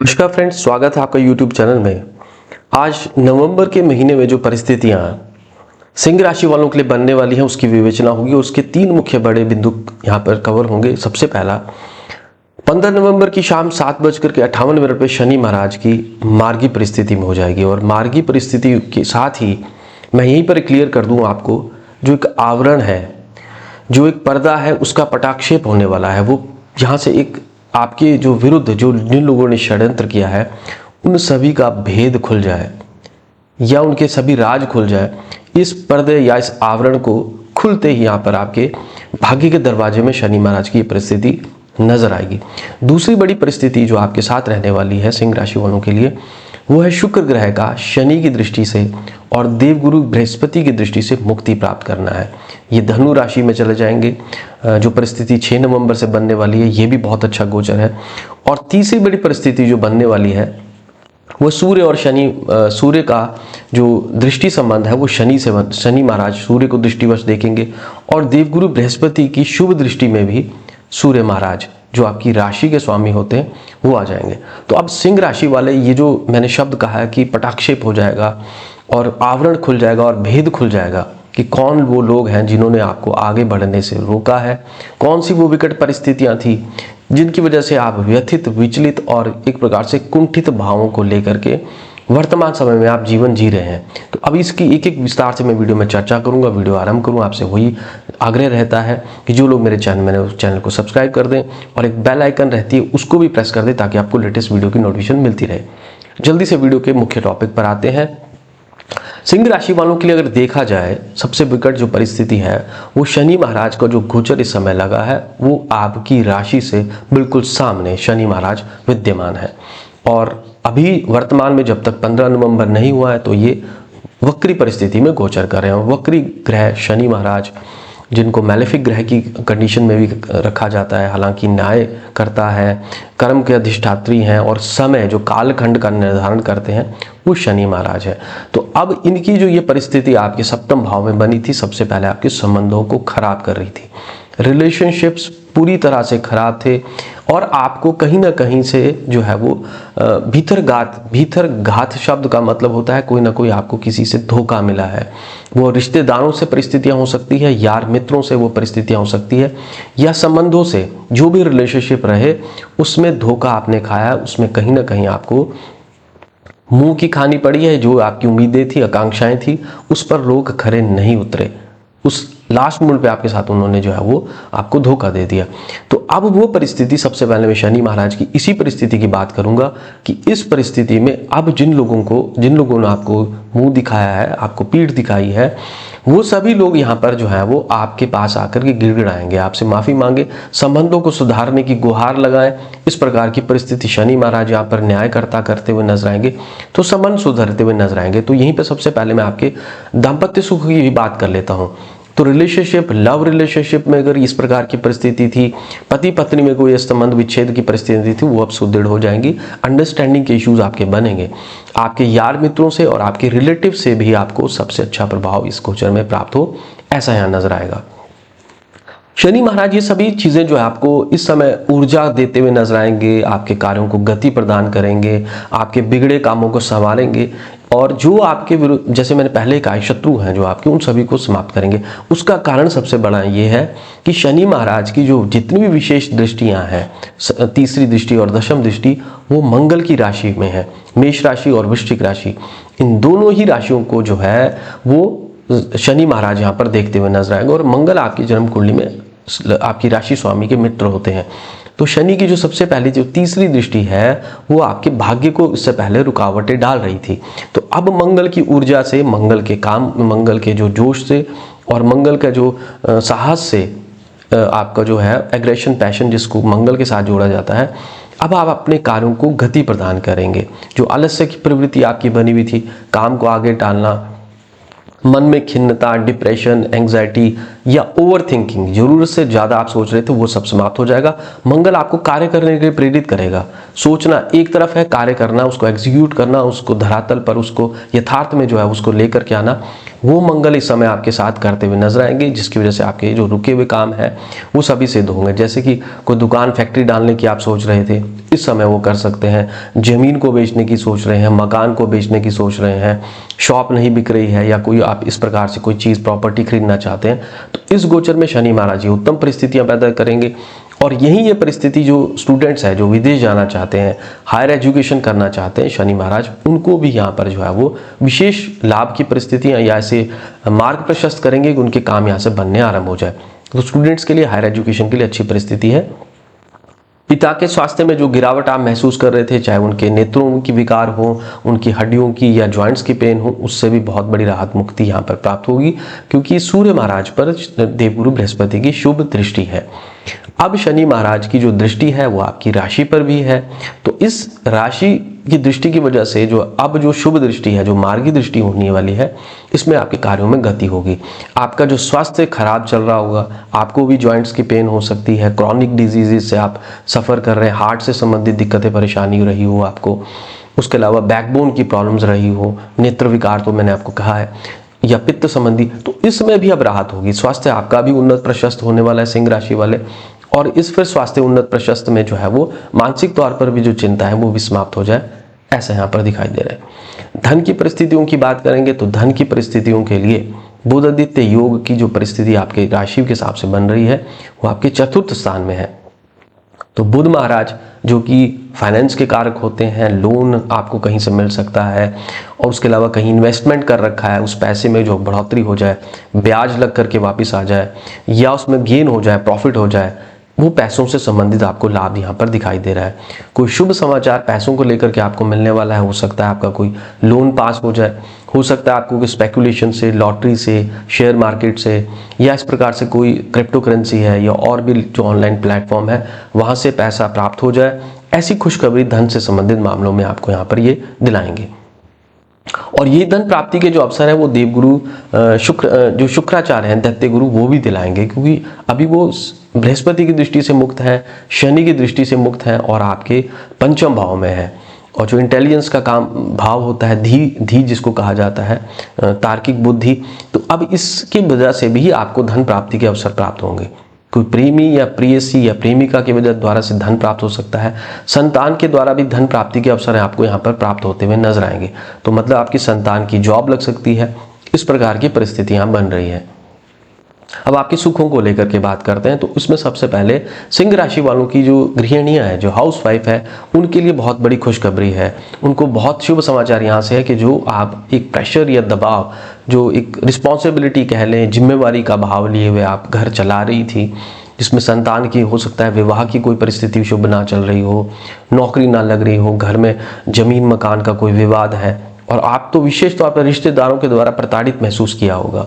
नमस्कार फ्रेंड्स, स्वागत है आपका यूट्यूब चैनल में। आज नवंबर के महीने में जो परिस्थितियां सिंह राशि वालों के लिए बनने वाली हैं उसकी विवेचना होगी। उसके तीन मुख्य बड़े बिंदु यहां पर कवर होंगे। सबसे पहला 15 नवंबर की शाम 7:58 पे शनि महाराज की मार्गी परिस्थिति में हो जाएगी। और मार्गी परिस्थिति के साथ ही मैं यहीं पर क्लियर कर दूं आपको, जो एक आवरण है, जो एक पर्दा है, उसका पटाक्षेप होने वाला है। वो यहाँ से एक आपके जो विरुद्ध जो जिन लोगों ने षड्यंत्र किया है उन सभी का भेद खुल जाए या उनके सभी राज खुल जाए। इस पर्दे या इस आवरण को खुलते ही यहाँ पर आपके भाग्य के दरवाजे में शनि महाराज की परिस्थिति नजर आएगी। दूसरी बड़ी परिस्थिति जो आपके साथ रहने वाली है सिंह राशि वालों के लिए, वो है शुक्र ग्रह का शनि की दृष्टि से और देवगुरु बृहस्पति की दृष्टि से मुक्ति प्राप्त करना है। ये धनु राशि में चले जाएंगे। जो परिस्थिति 6 नवंबर से बनने वाली है, ये भी बहुत अच्छा गोचर है। और तीसरी बड़ी परिस्थिति जो बनने वाली है वो सूर्य और शनि, सूर्य का जो दृष्टि संबंध है वो शनि महाराज सूर्य को दृष्टिवश देखेंगे और देवगुरु बृहस्पति की शुभ दृष्टि में भी सूर्य महाराज जो आपकी राशि के स्वामी होते हैं वो आ जाएंगे। तो अब सिंह राशि वाले, ये जो मैंने शब्द कहा है कि पटाक्षेप हो जाएगा और आवरण खुल जाएगा और भेद खुल जाएगा कि कौन वो लोग हैं जिन्होंने आपको आगे बढ़ने से रोका है, कौन सी वो विकट परिस्थितियां थी जिनकी वजह से आप व्यथित, विचलित और एक प्रकार से कुंठित भावों को लेकर के वर्तमान समय में आप जीवन जी रहे हैं। तो अब इसकी एक एक विस्तार से मैं वीडियो में चर्चा करूंगा। वीडियो आरंभ करूँ आपसे वही आग्रह रहता है कि जो लोग मेरे चैनल को सब्सक्राइब कर दें और एक बेल आइकन रहती है उसको भी प्रेस कर दें ताकि आपको लेटेस्ट वीडियो की नोटिफिकेशन मिलती रहे। जल्दी से वीडियो के मुख्य टॉपिक पर आते हैं। सिंह राशि वालों के लिए अगर देखा जाए, सबसे विकट जो परिस्थिति है वो शनि महाराज का जो गोचर इस समय लगा है वो आपकी राशि से बिल्कुल सामने शनि महाराज विद्यमान है। और अभी वर्तमान में जब तक 15 नवंबर नहीं हुआ है तो ये वक्री परिस्थिति में गोचर कर रहे हैं। वक्री ग्रह शनि महाराज, जिनको मैलेफिक ग्रह की कंडीशन में भी रखा जाता है, हालांकि न्याय करता है, कर्म के अधिष्ठात्री हैं और समय जो कालखंड का निर्धारण करते हैं वो शनि महाराज है। तो अब इनकी जो ये परिस्थिति आपके सप्तम भाव में बनी थी, सबसे पहले आपके संबंधों को खराब कर रही थी। रिलेशनशिप्स पूरी तरह से खराब थे और आपको कहीं ना कहीं से जो है वो भीतर घात शब्द का मतलब होता है कोई ना कोई आपको किसी से धोखा मिला है। वो रिश्तेदारों से परिस्थितियां हो सकती है, यार मित्रों से वो परिस्थितियां हो सकती है, या संबंधों से जो भी रिलेशनशिप रहे उसमें धोखा आपने खाया, उसमें कहीं ना कहीं आपको मुंह की खानी पड़ी है। जो आपकी उम्मीदें थी, आकांक्षाएं थी, उस पर लोग खरे नहीं उतरे। उस लास्ट मोमेंट पे आपके साथ उन्होंने जो है वो आपको धोखा दे दिया। तो अब वो परिस्थिति, सबसे पहले मैं शनि महाराज की इसी परिस्थिति की बात करूंगा कि इस परिस्थिति में अब जिन लोगों ने आपको मुंह दिखाया है, आपको पीठ दिखाई है, वो सभी लोग यहाँ पर जो है वो आपके पास आकर के गिड़गिड़ाएंगे, आपसे माफी मांगे, संबंधों को सुधारने की गुहार लगाएं। इस प्रकार की परिस्थिति शनि महाराज यहाँ पर न्याय करते हुए नजर आएंगे, तो संबंध सुधरते हुए नजर आएंगे। तो यहीं पर सबसे पहले मैं आपके दाम्पत्य सुख की भी बात कर लेता हूँ। तो लव रिलेशनशिप में अगर इस प्रकार की परिस्थिति थी, पति पत्नी में कोई संबंध विच्छेद की परिस्थिति थी, वो अब सुदृढ़ हो जाएंगी। अंडरस्टैंडिंग के इश्यूज आपके बनेंगे। आपके यार मित्रों से और आपके रिलेटिव से भी आपको सबसे अच्छा प्रभाव इस गोचर में प्राप्त हो, ऐसा यहाँ नजर आएगा। शनि महाराज ये सभी चीजें जो है आपको इस समय ऊर्जा देते हुए नजर आएंगे, आपके कार्यों को गति प्रदान करेंगे, आपके बिगड़े कामों को संभालेंगे और जो आपके विरुद्ध, जैसे मैंने पहले कहा, शत्रु हैं जो आपके, उन सभी को समाप्त करेंगे। उसका कारण सबसे बड़ा ये है कि शनि महाराज की जो जितनी भी विशेष दृष्टियां हैं, तीसरी दृष्टि और दशम दृष्टि, वो मंगल की राशि में है। मेष राशि और वृश्चिक राशि, इन दोनों ही राशियों को जो है वो शनि महाराज यहाँ पर देखते हुए नजर आएंगे। और मंगल आपकी जन्म कुंडली में आपकी राशि स्वामी के मित्र होते हैं। तो शनि की जो सबसे पहली जो तीसरी दृष्टि है वो आपके भाग्य को इससे पहले रुकावटें डाल रही थी। तो अब मंगल की ऊर्जा से, मंगल के काम, मंगल के जो जोश से और मंगल का जो साहस से आपका जो है एग्रेशन, पैशन, जिसको मंगल के साथ जोड़ा जाता है, अब आप अपने कार्यों को गति प्रदान करेंगे। जो आलस्य की प्रवृत्ति आपकी बनी हुई थी, काम को आगे टालना, मन में खिन्नता, डिप्रेशन, एंग्जाइटी या ओवर थिंकिंग, जरूरत से ज्यादा आप सोच रहे थे, वो सब समाप्त हो जाएगा। मंगल आपको कार्य करने के लिए प्रेरित करेगा। सोचना एक तरफ है, कार्य करना, उसको एग्जीक्यूट करना, उसको धरातल पर, उसको यथार्थ में जो है उसको लेकर के आना, वो मंगल इस समय आपके साथ करते हुए नजर आएंगे, जिसकी वजह से आपके जो रुके हुए काम हैं वो सभी सिद्ध होंगे। जैसे कि कोई दुकान फैक्ट्री डालने की आप सोच रहे थे, इस समय वो कर सकते हैं। जमीन को बेचने की सोच रहे हैं, मकान को बेचने की सोच रहे हैं, शॉप नहीं बिक रही है, या कोई आप इस प्रकार से कोई चीज़ प्रॉपर्टी खरीदना चाहते हैं, तो इस गोचर में शनि महाराज जी उत्तम परिस्थितियां पैदा करेंगे। और यही ये परिस्थिति जो स्टूडेंट्स हैं, जो विदेश जाना चाहते हैं, हायर एजुकेशन करना चाहते हैं, शनि महाराज उनको भी यहाँ पर जो है वो विशेष लाभ की परिस्थितियाँ या ऐसे मार्ग प्रशस्त करेंगे कि उनके काम यहाँ से बनने आरंभ हो जाए। तो स्टूडेंट्स के लिए, हायर एजुकेशन के लिए अच्छी परिस्थिति है। पिता के स्वास्थ्य में जो गिरावट आप महसूस कर रहे थे, चाहे उनके नेत्रों की विकार हो, उनकी हड्डियों की या जॉइंट्स की पेन हो, उससे भी बहुत बड़ी राहत मुक्ति यहाँ पर प्राप्त होगी, क्योंकि सूर्य महाराज पर देवगुरु बृहस्पति की शुभ दृष्टि है। अब शनि महाराज की जो दृष्टि है वो आपकी राशि पर भी है, तो इस राशि की दृष्टि की वजह से जो अब जो शुभ दृष्टि है, जो मार्गी दृष्टि होने वाली है, इसमें आपके कार्यों में गति होगी। आपका जो स्वास्थ्य खराब चल रहा होगा, आपको भी जॉइंट्स की पेन हो सकती है, क्रॉनिक डिजीजेस से आप सफ़र कर रहे हैं, हार्ट से संबंधित दिक्कतें परेशानी रही हो आपको, उसके अलावा बैकबोन की प्रॉब्लम्स रही हो, नेत्र विकार तो मैंने आपको कहा है, या पित्त संबंधी, तो इसमें भी अब राहत होगी। स्वास्थ्य आपका भी उन्नत प्रशस्त होने वाला है सिंह राशि वाले, और इस फिर स्वास्थ्य उन्नत प्रशस्त में जो है वो मानसिक तौर पर भी जो चिंता है वो भी समाप्त हो जाए, ऐसा यहाँ पर दिखाई दे रहा है। धन की परिस्थितियों की बात करेंगे तो धन की परिस्थितियों के लिए बुध आदित्य योग की जो परिस्थिति आपके राशि के हिसाब से बन रही है वो आपके चतुर्थ स्थान में है। तो बुध महाराज जो कि फाइनेंस के कारक होते हैं, लोन आपको कहीं से मिल सकता है, और उसके अलावा कहीं इन्वेस्टमेंट कर रखा है, उस पैसे में जो बढ़ोतरी हो जाए, ब्याज लग करके वापस आ जाए, या उसमें गेन हो जाए, प्रॉफिट हो जाए, वो पैसों से संबंधित आपको लाभ यहाँ पर दिखाई दे रहा है। कोई शुभ समाचार पैसों को लेकर के आपको मिलने वाला है, हो सकता है आपका कोई लोन पास हो जाए, हो सकता है आपको कोई स्पेकुलेशन से, लॉटरी से, शेयर मार्केट से, या इस प्रकार से कोई क्रिप्टो करेंसी है या और भी जो ऑनलाइन प्लेटफॉर्म है वहाँ से पैसा प्राप्त हो जाए। ऐसी खुशखबरी धन से संबंधित मामलों में आपको यहाँ पर ये दिलाएंगे। और ये धन प्राप्ति के जो अवसर है वो देवगुरु शुक्र, जो शुक्राचार्य हैं दैत्य गुरु, वो भी दिलाएंगे, क्योंकि अभी वो बृहस्पति की दृष्टि से मुक्त है, शनि की दृष्टि से मुक्त है, और आपके पंचम भाव में है। और जो इंटेलिजेंस का काम भाव होता है, धी जिसको कहा जाता है, तार्किक बुद्धि, तो अब इसकी वजह से भी आपको धन प्राप्ति के अवसर प्राप्त होंगे। कोई प्रेमी या प्रेयसी या प्रेमिका के वजह द्वारा से धन प्राप्त हो सकता है, संतान के द्वारा भी धन प्राप्ति के अवसर आपको यहाँ पर प्राप्त होते हुए नजर आएंगे। तो मतलब आपकी संतान की जॉब लग सकती है, इस प्रकार की परिस्थितियां बन रही है। अब आपके सुखों को लेकर के बात करते हैं, तो उसमें सबसे पहले सिंह राशि वालों की जो गृहिणियां हैं, जो हाउस वाइफ है, उनके लिए बहुत बड़ी खुशखबरी है। उनको बहुत शुभ समाचार यहाँ से है कि जो आप एक प्रेशर या दबाव, जो एक रिस्पॉन्सिबिलिटी कह लें, जिम्मेवारी का भाव लिए हुए आप घर चला रही थी, जिसमें संतान की हो सकता है विवाह की कोई परिस्थिति शुभ ना चल रही हो, नौकरी ना लग रही हो, घर में जमीन मकान का कोई विवाद है, और आप तो विशेष तौर पर रिश्तेदारों के द्वारा प्रताड़ित महसूस किया होगा,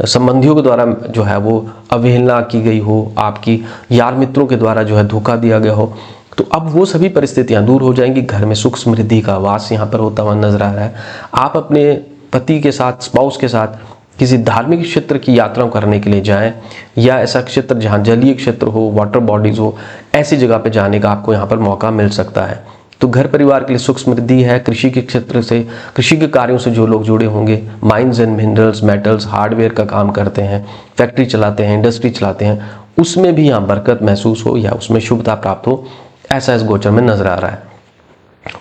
संबंधियों के द्वारा जो है वो अवहेलना की गई हो, आपकी यार मित्रों के द्वारा जो है धोखा दिया गया हो, तो अब वो सभी परिस्थितियां दूर हो जाएंगी। घर में सुख समृद्धि का वास यहाँ पर होता हुआ नजर आ रहा है। आप अपने पति के साथ, स्पाउस के साथ किसी धार्मिक क्षेत्र की यात्रा करने के लिए जाएं, या ऐसा क्षेत्र जहाँ जलीय क्षेत्र हो, वाटर बॉडीज हो, ऐसी जगह पे जाने का आपको यहाँ पर मौका मिल सकता है। तो घर परिवार के लिए सुख समृद्धि है। कृषि के क्षेत्र से, कृषि के कार्यों से जो लोग जुड़े होंगे, mines and minerals, metals, hardware का काम करते हैं, फैक्ट्री चलाते हैं, इंडस्ट्री चलाते हैं, उसमें भी यहाँ बरकत महसूस हो या उसमें शुभता प्राप्त हो, ऐसा इस गोचर में नजर आ रहा है।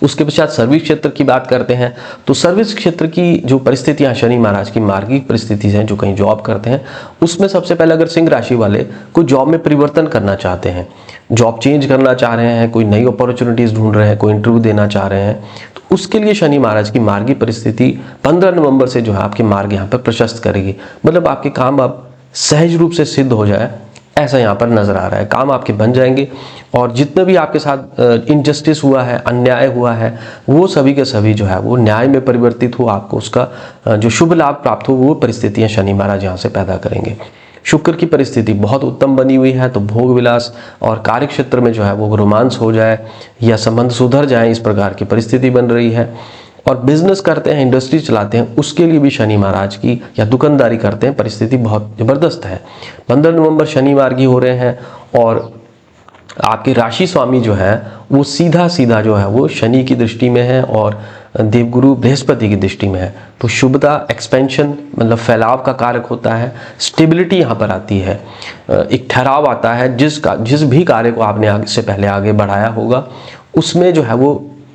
उसके पश्चात सर्विस क्षेत्र की बात करते हैं, तो सर्विस क्षेत्र की जो परिस्थितियां शनि महाराज की मार्गिक परिस्थिति हैं, जो कहीं जॉब करते हैं, उसमें सबसे पहले अगर सिंह राशि वाले कोई जॉब में परिवर्तन करना चाहते हैं, जॉब चेंज करना चाह रहे हैं, कोई नई अपॉर्चुनिटीज ढूंढ रहे हैं, कोई इंटरव्यू देना चाह रहे हैं, तो उसके लिए शनि महाराज की मार्गी परिस्थिति 15 नवंबर से जो है आपके मार्ग यहाँ पर प्रशस्त करेगी। मतलब आपके काम अब सहज रूप से सिद्ध हो जाए, ऐसा यहाँ पर नजर आ रहा है। काम आपके बन जाएंगे, और जितने भी आपके साथ इनजस्टिस हुआ है, अन्याय हुआ है, वो सभी के सभी जो है वो न्याय में परिवर्तित हो, आपको उसका जो शुभ लाभ प्राप्त हो, वो परिस्थितियां शनि महाराज यहाँ से पैदा करेंगे। शुक्र की परिस्थिति बहुत उत्तम बनी हुई है, तो भोग विलास और कार्य क्षेत्र में जो है वो रोमांस हो जाए या संबंध सुधर जाए, इस प्रकार की परिस्थिति बन रही है। और बिजनेस करते हैं, इंडस्ट्री चलाते हैं, उसके लिए भी शनि महाराज की, या दुकानदारी करते हैं, परिस्थिति बहुत जबरदस्त है। 15 नवंबर शनि मार्गी हो रहे हैं, और आपके राशि स्वामी जो है वो सीधा सीधा जो है वो शनि की दृष्टि में है, और देवगुरु बृहस्पति की दृष्टि में है, तो शुभता, एक्सपेंशन मतलब फैलाव का कारक होता है। स्टेबिलिटी यहाँ पर आती है, एक ठहराव आता है। जिस भी कार्य को आपने से पहले आगे बढ़ाया होगा उसमें जो है वो,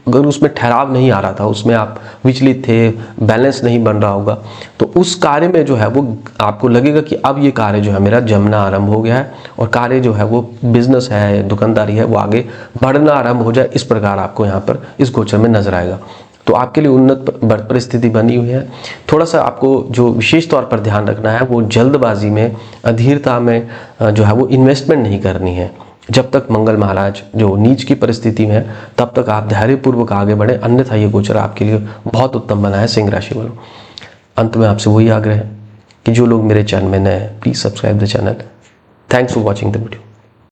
अगर उसमें ठहराव नहीं आ रहा था, उसमें आप विचलित थे, बैलेंस नहीं बन रहा होगा, तो उस कार्य में जो है वो आपको लगेगा कि अब ये कार्य जो है मेरा जमना आरंभ हो गया है और कार्य जो है वो बिजनेस है, दुकानदारी है, वो आगे बढ़ना आरंभ हो जाए। इस प्रकार आपको यहाँ पर इस गोचर में नजर आएगा। तो आपके लिए उन्नत परिस्थिति बनी हुई है। थोड़ा सा आपको जो विशेष तौर पर ध्यान रखना है वो जल्दबाजी में, अधीरता में जो है वो इन्वेस्टमेंट नहीं करनी है। जब तक मंगल महाराज जो नीच की परिस्थिति में है तब तक आप धैर्यपूर्वक आगे बढ़े, अन्यथा ये गोचर आपके लिए बहुत उत्तम बना है सिंह राशि वालों। अंत में आपसे वही आग्रह है कि जो लोग मेरे चैनल में नए हैं please subscribe the channel. Thanks for watching the video.